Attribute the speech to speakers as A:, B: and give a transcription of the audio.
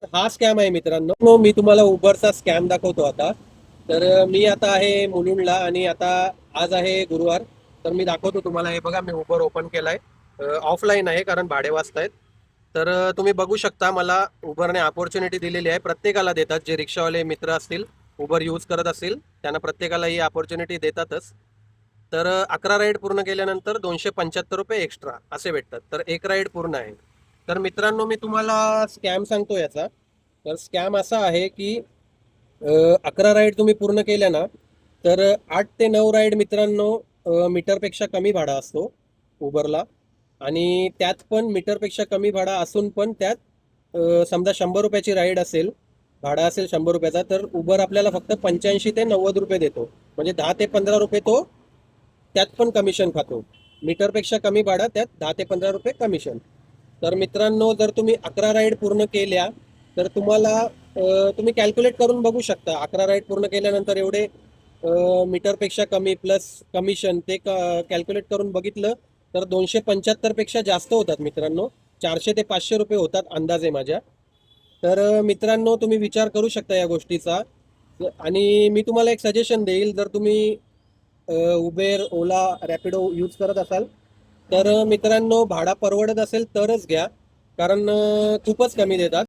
A: हा स्कॅम आहे मित्रांनो. मी तुम्हाला उबरचा स्कॅम दाखवतो आता. तर मी आता आहे मुलुंडला आणि आता आज आहे गुरुवार. तर मी दाखवतो तुम्हाला. हे बघा, मी उबर ओपन केलाय. ऑफलाईन आहे कारण भाडे वाचतायत. तर तुम्ही बघू शकता, मला उबरने अपॉर्च्युनिटी दिलेली आहे. प्रत्येकाला देतात, जे रिक्षावाले मित्र असतील, उबर यूज करत असतील, त्यांना प्रत्येकाला ही अपॉर्च्युनिटी देतातच. तर 11 राईड पूर्ण केल्यानंतर ₹275 एक्स्ट्रा असे भेटतात. तर एक राईड पूर्ण आहे. तर मित्रांनो, मी तुम्हाला स्कॅम सांगतो याचा. तर स्कॅम असा आहे की 11 राईड तुम्ही पूर्ण केल्या ना, तर 8 ते 9 राईड मित्रांनो मीटरपेक्षा कमी भाडा असतो उबरला. आणि त्यात पण मीटरपेक्षा कमी भाडा असून पण त्यात समजा ₹100ची राईड असेल, भाडा असेल ₹100, तर उबर आपल्याला फक्त 85 ते 90 रुपये देतो. म्हणजे ₹10 ते ₹15 तो त्यात पण कमिशन खातो. मीटरपेक्षा कमी भाडा, त्यात ₹10 ते ₹15 कमिशन. तर मित्रांनो, जर तुम्ही 11 राईड पूर्ण केल्या तर तुम्हाला तुम्ही कॅल्क्युलेट करून बघू शकता. 11 राईड पूर्ण केल्यानंतर एवढे मीटरपेक्षा कमी प्लस कमिशन ते कॅल्क्युलेट करून बघितलं तर 275 पेक्षा जास्त होतात मित्रांनो. 400 ते 500 रुपये होतात अंदाजे माझ्या. तर मित्रांनो, तुम्ही विचार करू शकता या गोष्टीचा. आणि मी तुम्हाला एक सजेशन देईल, जर तुम्ही उबेर, ओला, रॅपिडो यूज करत असाल तर मित्रांनो, भाडा परवडत असेल तरच घ्या. कारण खूपच कमी देतात.